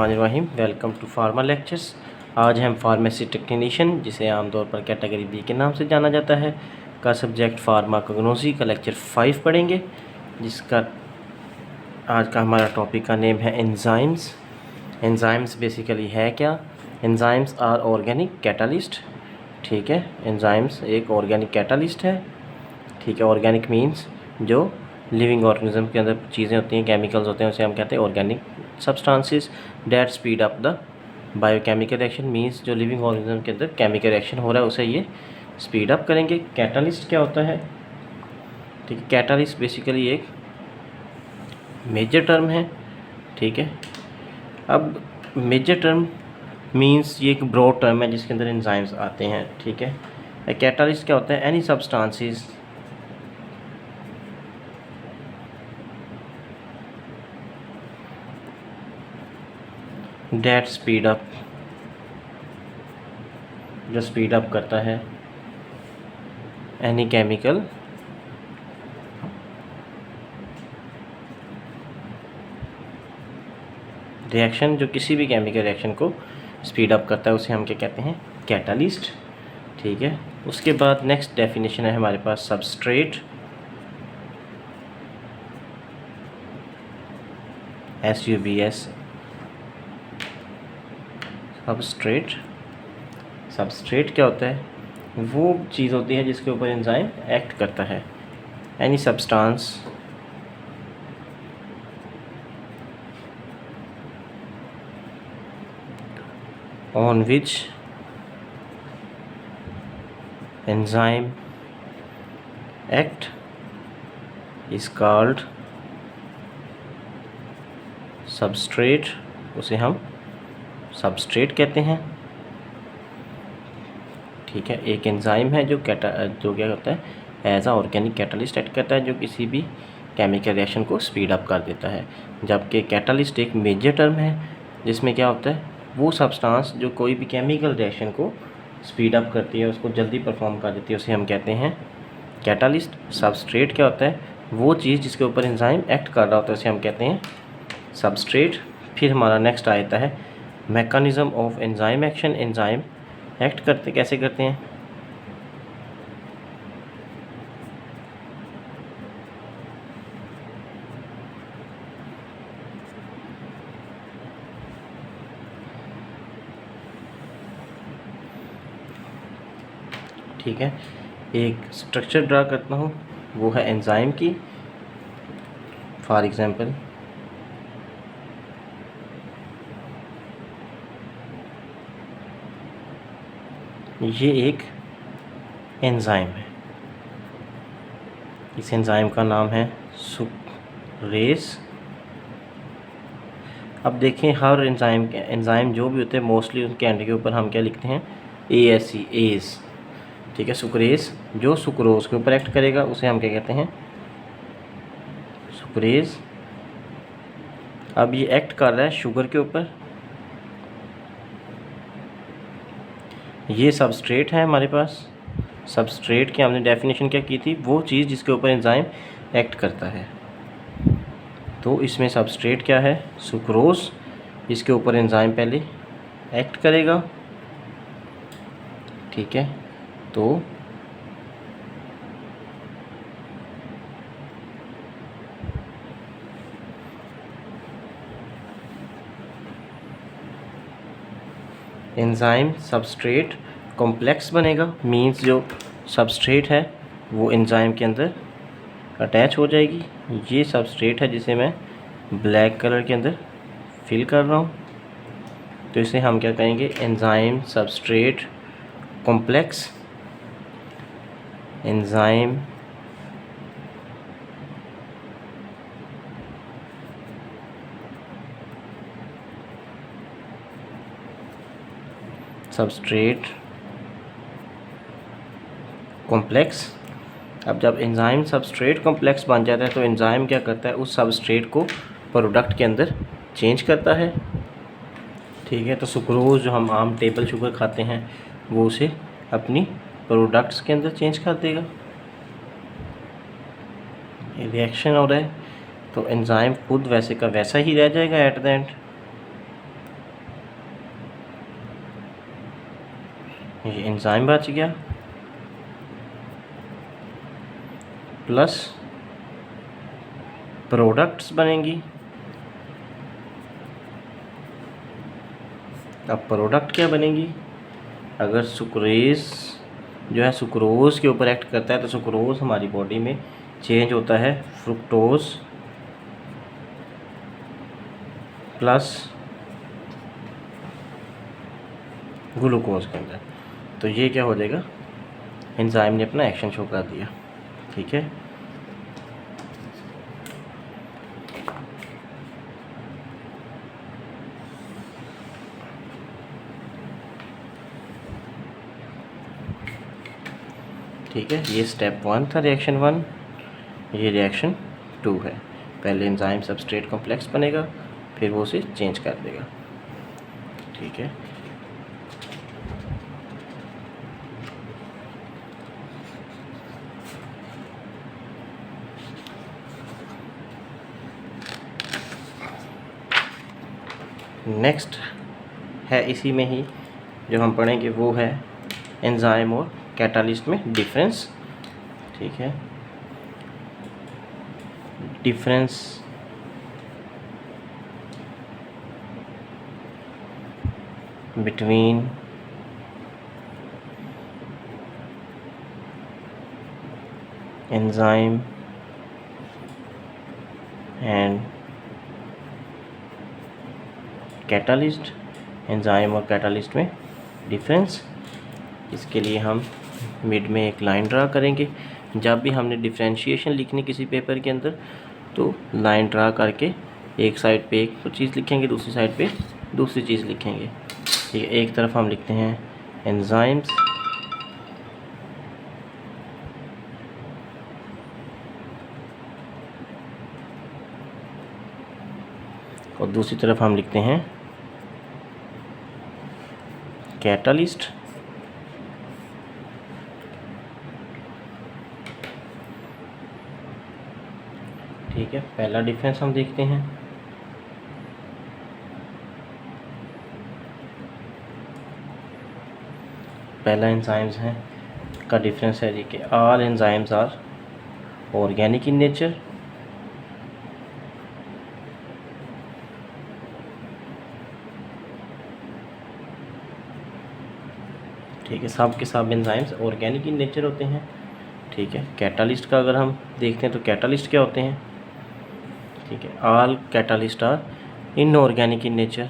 बिस्मिल्लाहिर्रहमानिर्रहीम। Welcome to pharma lectures. आज हम फार्मेसी टेक्नीशियन, जिसे आमतौर पर कैटेगरी बी के नाम से जाना जाता है, का सब्जेक्ट फार्माकोग्नोसी का लेक्चर 5 पढ़ेंगे, जिसका आज का हमारा टॉपिक का नेम है एंजाइम्स। एंजाइम्स बेसिकली है क्या? Enzymes are organic catalyst. ठीक है, एंजाइम्स एक ऑर्गेनिक कैटालिस्ट है। ठीक है, ऑर्गेनिक मीन्स जो लिविंग ऑर्गेनिज्म के अंदर चीज़ें होती हैं, केमिकल्स होते हैं, उसे हम कहते हैं organic substances that speed up the biochemical reaction. Means जो लिविंग ऑर्गेनिज्म के अंदर केमिकल रिएक्शन हो रहा है उसे ये स्पीड अप करेंगे। कैटालिस्ट क्या होता है? ठीक है, कैटालिस्ट बेसिकली एक मेजर टर्म है। ठीक है, अब मेजर टर्म मीन्स ये एक ब्रॉड टर्म है जिसके अंदर एंजाइम्स आते हैं। ठीक है, कैटालिस्ट क्या होता है? Any substances that speed up, जो स्पीड अप करता है एनी केमिकल रिएक्शन, जो किसी भी केमिकल रिएक्शन को स्पीड अप करता है उसे हम क्या कहते हैं? कैटालिस्ट। ठीक है, उसके बाद नेक्स्ट डेफिनेशन है हमारे पास सबस्ट्रेट। SUBS substrate. सबस्ट्रेट क्या होता है? वो चीज़ होती है जिसके ऊपर एंजाइम एक्ट करता है। Any substance on which enzyme act is called substrate। उसे हम सबस्ट्रेट कहते हैं। ठीक है, एक एंजाइम है जो क्या करता है? एज आ ऑर्गेनिक कैटालिस्ट एक्ट करता है, जो किसी भी केमिकल रिएक्शन को स्पीड अप कर देता है। जबकि कैटालिस्ट एक मेजर टर्म है जिसमें क्या होता है? वो सब्सटेंस जो कोई भी केमिकल रिएक्शन को स्पीड अप करती है, उसको जल्दी परफॉर्म कर देती है, उसे हम कहते हैं कैटालिस्ट। सबस्ट्रेट क्या होता है? वो चीज़ जिसके ऊपर एंजाइम एक्ट कर रहा होता है, उसे हम कहते हैं सबस्ट्रेट। फिर हमारा नेक्स्ट आता है mechanism of enzyme action. Enzyme act करते कैसे करते हैं? ठीक है, एक स्ट्रक्चर ड्रा करता हूँ, वो है एंजाइम की। फॉर एग्जांपल ये एक एंजाइम है। इस एंजाइम का नाम है सुक्रेज। अब देखें, हर एंजाइम जो भी होते हैं मोस्टली उनके एंड के ऊपर हम क्या लिखते हैं? ASE, ase. ठीक है, सुक्रेज जो सुक्रोज के ऊपर एक्ट करेगा उसे हम क्या कहते हैं? सुक्रेज। अब ये एक्ट कर रहा है शुगर के ऊपर। ये सबस्ट्रेट है हमारे पास। सबस्ट्रेट की हमने डेफिनेशन क्या की थी? वो चीज़ जिसके ऊपर एंजाइम एक्ट करता है। तो इसमें सबस्ट्रेट क्या है? सुक्रोज। इसके ऊपर एंजाइम पहले एक्ट करेगा। ठीक है, तो एंजाइम सबस्ट्रेट कॉम्प्लेक्स बनेगा। मींस जो सबस्ट्रेट है वो एंजाइम के अंदर अटैच हो जाएगी। ये सबस्ट्रेट है जिसे मैं ब्लैक कलर के अंदर फिल कर रहा हूँ, तो इसे हम क्या कहेंगे? Enzyme substrate complex. Enzyme substrate complex. अब जब एंजाइम सबस्ट्रेट कॉम्प्लेक्स बन जाता है तो एंजाइम क्या करता है? उस सबस्ट्रेट को प्रोडक्ट के अंदर चेंज करता है। ठीक है, तो सुक्रोज जो हम आम टेबल शुगर खाते हैं वो उसे अपनी प्रोडक्ट्स के अंदर चेंज कर देगा। रिएक्शन हो रहा है तो एंजाइम खुद वैसे का वैसा ही रह जाएगा एट द एंड। ये एंजाइम बच गया प्लस प्रोडक्ट्स बनेंगी। अब प्रोडक्ट क्या बनेंगी, अगर सुक्रेज जो है सुक्रोज के ऊपर एक्ट करता है तो सुक्रोज हमारी बॉडी में चेंज होता है फ्रुक्टोज प्लस ग्लूकोज के अंदर। तो ये क्या हो जाएगा, एंजाइम ने अपना एक्शन शो कर दिया। ठीक है, ठीक है, ये स्टेप 1 था रिएक्शन 1, ये रिएक्शन 2 है। पहले एंजाइम सबस्ट्रेट कॉम्प्लेक्स बनेगा, फिर वो उसे चेंज कर देगा। ठीक है, नेक्स्ट है इसी में ही जो हम पढ़ेंगे वो है एंजाइम और कैटालिस्ट में डिफरेंस। ठीक है, difference between enzyme and catalyst, enzyme और कैटालिस्ट में डिफरेंस। इसके लिए हम मिड में एक लाइन ड्रा करेंगे। जब भी हमने डिफरेंशिएशन लिखनी किसी पेपर के अंदर तो लाइन ड्रा करके एक साइड पे एक चीज़ लिखेंगे, दूसरी साइड पे दूसरी चीज़ लिखेंगे। ठीक है, एक तरफ हम लिखते हैं एंजाइम्स और दूसरी तरफ हम लिखते हैं कैटालिस्ट। ठीक है, पहला डिफरेंस हम देखते हैं। पहला एंजाइम्स है का डिफरेंस है जी कि all enzymes are organic in nature. ठीक है, सब के सब एंजाइम्स ऑर्गेनिक इन नेचर होते हैं। ठीक है, कैटालिस्ट का अगर हम देखते हैं तो कैटालिस्ट क्या होते हैं। ठीक है, all catalyst are inorganic in nature.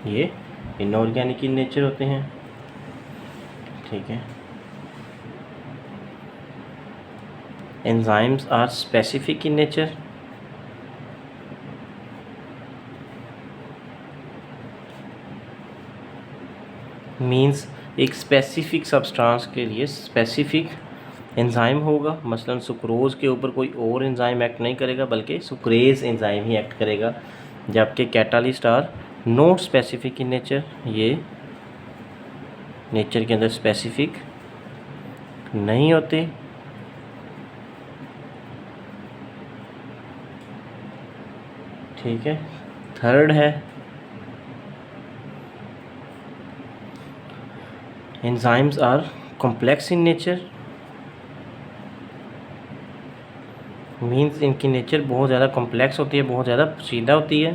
ये इनऑर्गेनिक इन नेचर होते हैं। ठीक है, enzymes are specific in nature. Means एक स्पेसिफिक सब्सटेंस के लिए स्पेसिफिक एंजाइम होगा। मसलन सुक्रोज के ऊपर कोई और एंजाइम एक्ट नहीं करेगा बल्कि सुक्रेज एंजाइम ही एक्ट करेगा। जबकि catalyst are not specific in nature, ये नेचर के अंदर स्पेसिफिक नहीं होते। ठीक है, थर्ड है enzymes are complex in nature. Means इनकी नेचर बहुत ज़्यादा कॉम्प्लेक्स होती है, बहुत ज़्यादा पेचीदा होती है।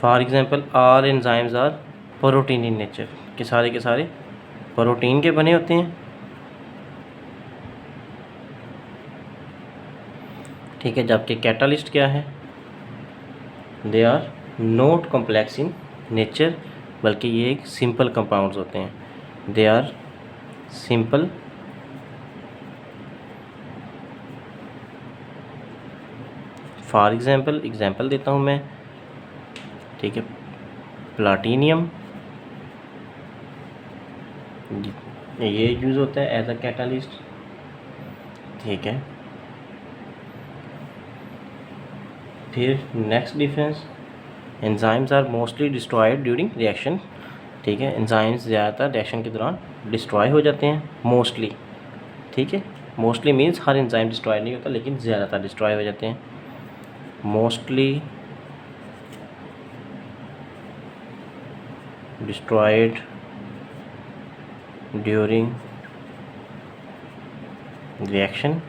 For example all enzymes are protein in nature, के सारे प्रोटीन के बने होते हैं। ठीक है, जबकि कैटालिस्ट क्या है, they are not complex in nature, बल्कि ये एक सिंपल कंपाउंड्स होते हैं। They are simple for example देता हूँ मैं। ठीक है, प्लाटीनियम ये यूज़ होता है एज अ कैटालिस्ट। ठीक है, फिर next difference, enzymes are mostly destroyed during reaction. ठीक है, एंजाइम्स ज़्यादातर रिएक्शन के दौरान डिस्ट्रॉय हो जाते हैं मोस्टली। ठीक है, मोस्टली मीन्स हर एंजाइम डिस्ट्रॉय नहीं होता, लेकिन ज़्यादातर डिस्ट्रॉय हो जाते हैं। मोस्टली डिस्ट्रॉयड ड्यूरिंग रिएक्शन,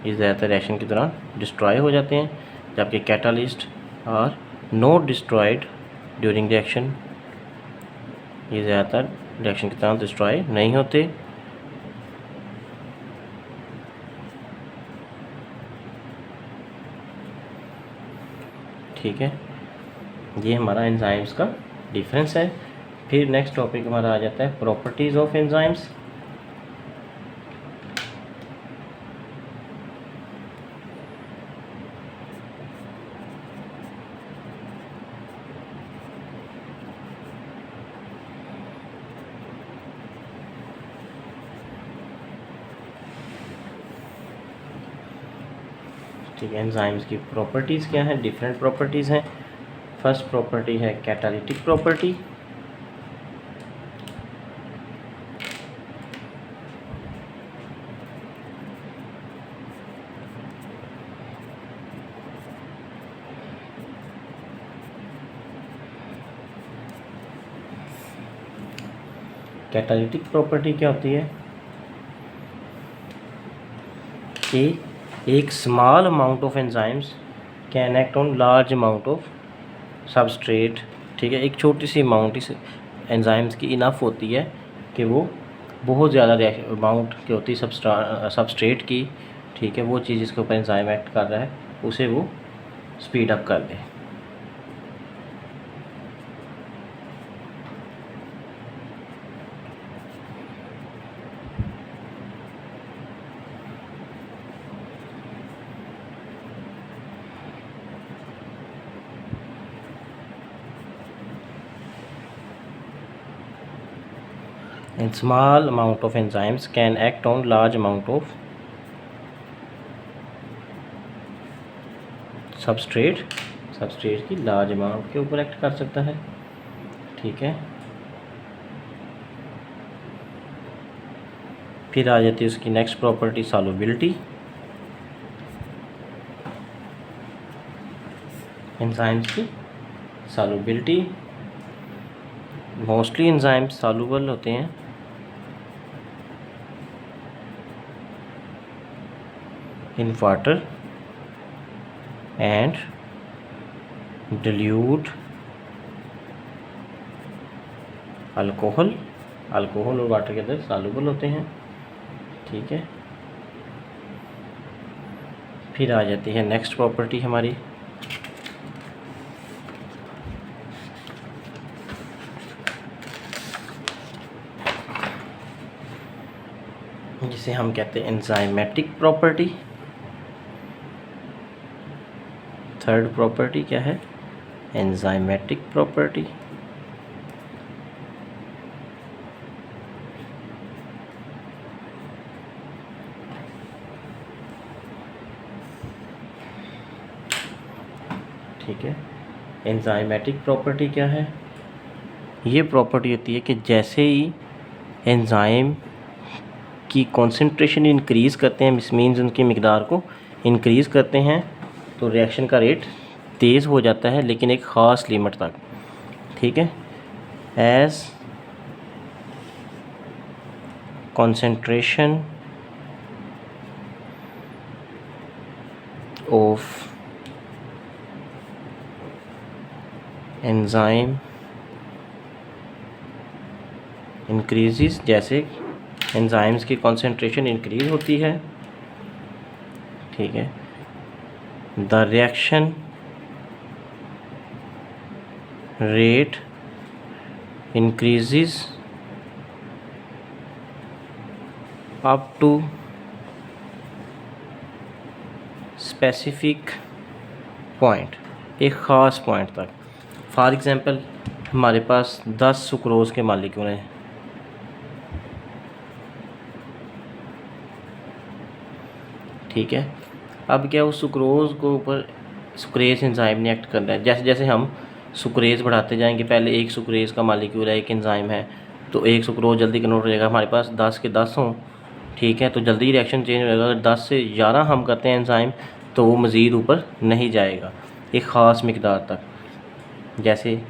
ये ज़्यादातर रिएक्शन के दौरान डिस्ट्रॉय हो जाते हैं, जबकि कैटालिस्ट और नॉट डिस्ट्रॉयड ड्यूरिंग रिएक्शन, ये ज़्यादातर रिएक्शन के दौरान डिस्ट्रॉय नहीं होते। ठीक है, ये हमारा एंजाइम्स का डिफरेंस है। फिर नेक्स्ट टॉपिक हमारा आ जाता है प्रॉपर्टीज़ ऑफ एंजाइम्स। ठीक है, एंजाइम्स की प्रॉपर्टीज़ क्या हैं? डिफरेंट प्रॉपर्टीज़ हैं। फर्स्ट प्रॉपर्टी है कैटालिटिक प्रॉपर्टी। कैटालिटिक प्रॉपर्टी क्या होती है कि एक small amount of enzymes can act on large amount of substrate. ठीक है, एक छोटी सी अमाउंट इस एंजाइम्स की इनफ होती है कि वो बहुत ज़्यादा अमाउंट की होती है सबस्ट्रेट की। ठीक है, वो चीज़ जिसके ऊपर एंजाइम एक्ट कर रहा है उसे वो स्पीड अप कर दे। And small amount of enzymes can act on large amount of substrate की लार्ज अमाउंट के ऊपर एक्ट कर सकता है। ठीक है, फिर आ जाती है उसकी नेक्स्ट प्रॉपर्टी सॉल्युबिलिटी। एंजाइम्स की सॉल्युबिलिटी, मोस्टली एंजाइम्स सॉल्युबल होते हैं in water and dilute alcohol. Alcohol और वाटर के अंदर सॉल्युबल होते हैं। ठीक है, फिर आ जाती है नेक्स्ट प्रॉपर्टी हमारी जिसे हम कहते हैं एंजाइमेटिक प्रॉपर्टी। थर्ड प्रॉपर्टी क्या है? Enzymatic property. ठीक है, एंजाइमेटिक प्रॉपर्टी क्या है? ये प्रॉपर्टी होती है कि जैसे ही एंजाइम की कॉन्सेंट्रेशन इंक्रीज़ करते हैं, मीन्स उनकी मिकदार को इंक्रीज़ करते हैं, तो रिएक्शन का रेट तेज़ हो जाता है, लेकिन एक ख़ास लिमिट तक। ठीक है, as concentration of enzyme increase, जैसे एंजाइम्स की कॉन्सेंट्रेशन इंक्रीज़ होती है। ठीक है, the reaction rate increase up to specific point, एक ख़ास पॉइंट तक। फॉर एग्ज़ाम्पल हमारे पास 10 सुक्रोज़ के मालिक्यूल हैं। ठीक है, अब क्या उस सुक्रोज़ को ऊपर सुक्रेज एंजाइम ने एक्ट करना है। जैसे जैसे हम सुक्रेज बढ़ाते जाएंगे, पहले एक सुक्रेज का मालिक्यूल है, एक एंजाइम है, तो एक सुक्रोज जल्दी कन्वर्ट हो जाएगा। हमारे पास 10 के 10 हों ठीक है, तो जल्दी रिएक्शन चेंज हो जाएगा। अगर 10 से 11 हम करते हैं एंजाइम तो वो मज़ीद ऊपर नहीं जाएगा एक ख़ास मकदार तक। जैसे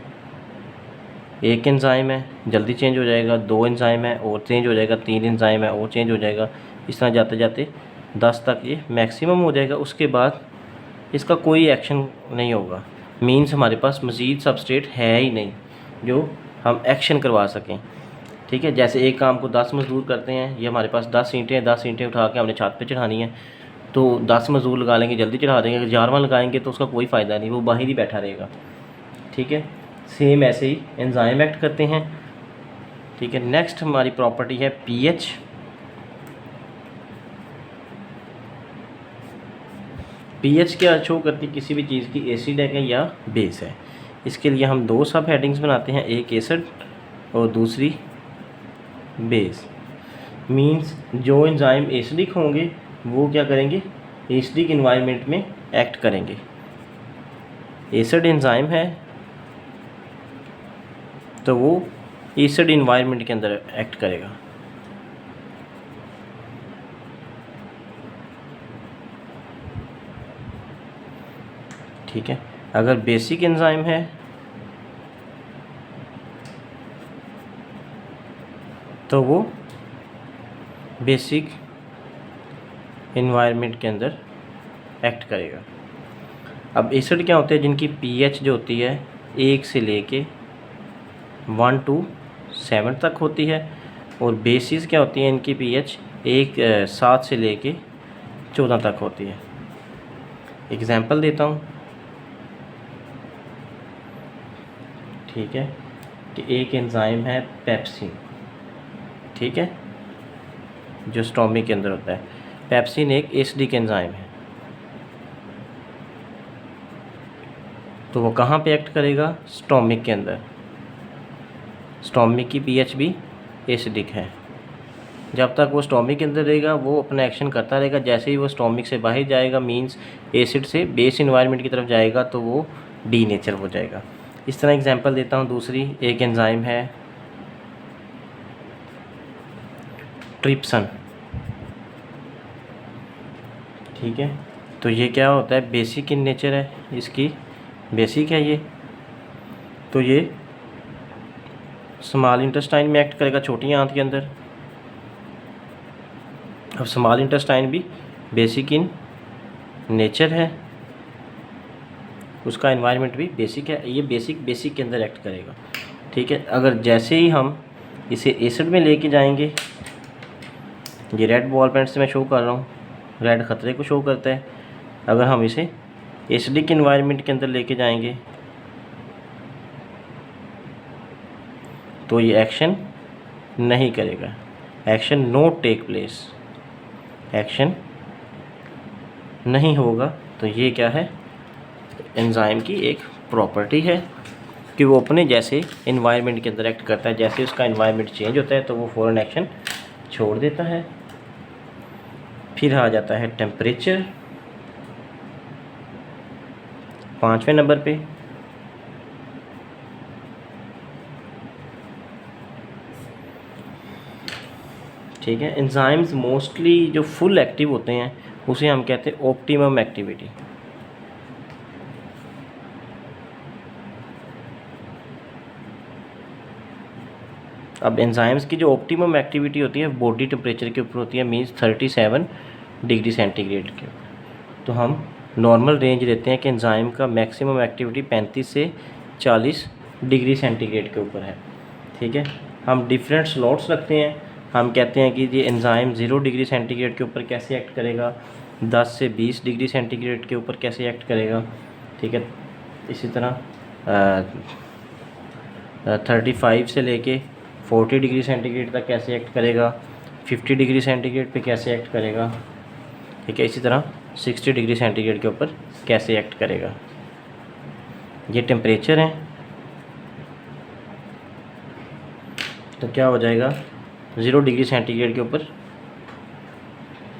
एक एंजाइम है जल्दी चेंज हो जाएगा, 2 एंजाइम है और चेंज हो जाएगा, 3 एंजाइम है और चेंज हो जाएगा। इस तरह जाते जाते 10 तक ये मैक्सिमम हो जाएगा। उसके बाद इसका कोई एक्शन नहीं होगा। मीन्स हमारे पास मज़ीद सबस्ट्रेट है ही नहीं जो हम एक्शन करवा सकें। ठीक है, जैसे एक काम को 10 मज़दूर करते हैं, ये हमारे पास 10 ईंटें हैं, 10 ईंटें उठा के हमने छत पे चढ़ानी है, तो 10 मज़दूर लगा लेंगे जल्दी चढ़ा देंगे। अगर 11वां लगाएंगे तो उसका कोई फ़ायदा नहीं, वो बाहर ही बैठा रहेगा। ठीक है, सेम ऐसे ही एंजाइम एक्ट करते हैं। ठीक है, नेक्स्ट हमारी प्रॉपर्टी है पीएच। पीएच क्या शो करती है किसी भी चीज़ की, एसिड है या बेस है। इसके लिए हम 2 सब हेडिंग्स बनाते हैं, एक एसिड और दूसरी बेस। मींस जो एंजाइम एसिडिक होंगे वो क्या करेंगे, एसिडिक इन्वायरमेंट में एक्ट करेंगे। एसिड एंजाइम है तो वो एसिड इन्वायरमेंट के अंदर एक्ट करेगा। ठीक है, अगर बेसिक एंजाइम है तो वो बेसिक इन्वायरमेंट के अंदर एक्ट करेगा। अब एसिड क्या होते हैं जिनकी पीएच जो होती है 1 से लेके 1 to 7 तक होती है, और बेसिस क्या होती है इनकी पीएच 7 से लेके 14 तक होती है। एग्जांपल देता हूँ। ठीक है, कि एक एंजाइम है पेप्सिन। ठीक है, जो स्टोमिक के अंदर होता है। पेप्सिन एक एसिडिक एंजाइम है, तो वो कहाँ पे एक्ट करेगा, स्टोमिक के अंदर। स्टोमिक की पीएच भी एसिडिक है। जब तक वो स्टोमिक के अंदर रहेगा वो अपना एक्शन करता रहेगा। जैसे ही वो स्टोमिक से बाहर जाएगा, मींस एसिड से बेस इन्वायरमेंट की तरफ जाएगा, तो वो डी नेचर हो जाएगा। इस तरह एग्जांपल देता हूँ दूसरी। एक एंजाइम है ट्रिप्सन। ठीक है, तो ये क्या होता है, बेसिक इन नेचर है, इसकी बेसिक है ये। तो ये स्मॉल इंटेस्टाइन में एक्ट करेगा, छोटी आंत के अंदर। अब स्मॉल इंटेस्टाइन भी बेसिक इन नेचर है, उसका एनवायरनमेंट भी बेसिक है। ये बेसिक के अंदर एक्ट करेगा। ठीक है, अगर जैसे ही हम इसे एसिड में लेके जाएंगे, ये रेड बॉल पेन से मैं शो कर रहा हूँ, रेड ख़तरे को शो करता है। अगर हम इसे एसिडिक एनवायरनमेंट के अंदर लेके जाएंगे तो ये एक्शन नहीं करेगा, action not take place, action नहीं होगा। तो ये क्या है, एंजाइम की एक प्रॉपर्टी है कि वो अपने जैसे एनवायरनमेंट के अंदर एक्ट करता है। जैसे उसका एनवायरनमेंट चेंज होता है तो वो फ़ौरन एक्शन छोड़ देता है। फिर आ जाता है टेम्परेचर 5वें नंबर पे। ठीक है, एंजाइम्स मोस्टली जो फुल एक्टिव होते हैं उसे हम कहते हैं ऑप्टिमम एक्टिविटी। अब एंजाइम्स की जो ऑप्टिमम एक्टिविटी होती है बॉडी टेम्परेचर के ऊपर होती है, मींस 37 डिग्री सेंटीग्रेड के ऊपर। तो हम नॉर्मल रेंज देते हैं कि एंजाइम का मैक्सिमम एक्टिविटी 35 से 40 डिग्री सेंटीग्रेड के ऊपर है। ठीक है, हम डिफरेंट स्लॉट्स रखते हैं। हम कहते हैं कि ये एंजाइम 0 डिग्री सेंटीग्रेड के ऊपर कैसे एक्ट करेगा, 10 से 20 डिग्री सेंटीग्रेड के ऊपर कैसे एक्ट करेगा। ठीक है, इसी तरह 35 से लेके 40 डिग्री सेंटीग्रेड तक कैसे एक्ट करेगा, 50 डिग्री सेंटीग्रेड पे कैसे एक्ट करेगा। ठीक है, इसी तरह 60 डिग्री सेंटीग्रेड के ऊपर कैसे एक्ट करेगा। ये टेम्परेचर है। तो क्या हो जाएगा, 0 डिग्री सेंटीग्रेड के ऊपर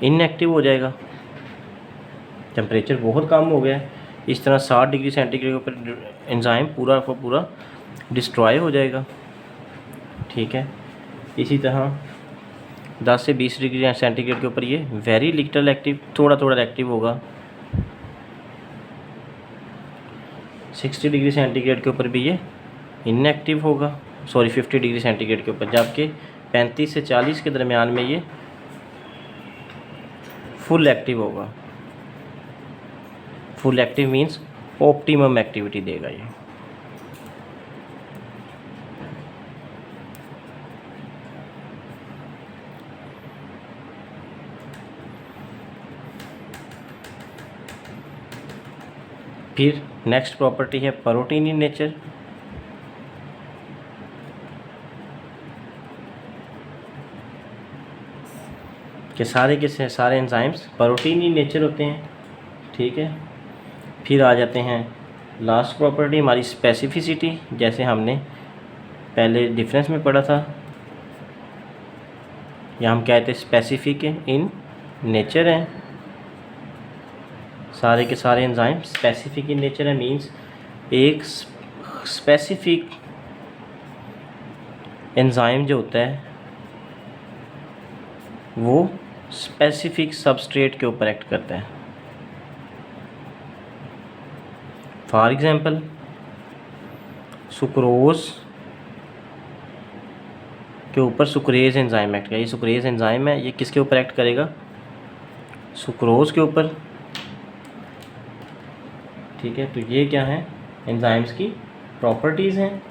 इनएक्टिव हो जाएगा, टेम्परेचर बहुत कम हो गया है। इस तरह 60 डिग्री सेंटीग्रेड के ऊपर एंजाइम पूरा का पूरा डिस्ट्रॉय हो जाएगा। ठीक है, इसी तरह 10 से 20 डिग्री सेंटीग्रेड के ऊपर ये वेरी लिटिल एक्टिव, थोड़ा थोड़ा एक्टिव होगा। 60 डिग्री सेंटीग्रेड के ऊपर भी ये इनएक्टिव होगा, सॉरी 50 डिग्री सेंटीग्रेड के ऊपर, जबकि 35 से 40 के दरमियान में ये फुल एक्टिव होगा। Full active means optimum activity देगा ये। फिर नेक्स्ट प्रॉपर्टी है प्रोटीन इन नेचर। कि सारे के सारे एंजाइम्स प्रोटीन इन नेचर होते हैं, ठीक है। फिर आ जाते हैं लास्ट प्रॉपर्टी हमारी स्पेसिफिसिटी, जैसे हमने पहले डिफरेंस में पढ़ा था, या हम कहते हैं स्पेसिफिक इन नेचर हैं। सारे के सारे एंजाइम स्पेसिफिक इन नेचर है, मींस एक स्पेसिफिक एंजाइम जो होता है वो स्पेसिफिक सबस्ट्रेट के ऊपर एक्ट करता है। फॉर एग्जांपल सुक्रोज के ऊपर सुक्रेज एंजाइम एक्ट करेगा। ये सुक्रेज एंजाइम है, ये किसके ऊपर एक्ट करेगा? सुक्रोज के ऊपर, ठीक है। तो ये क्या है? एंजाइम्स की प्रॉपर्टीज़ हैं।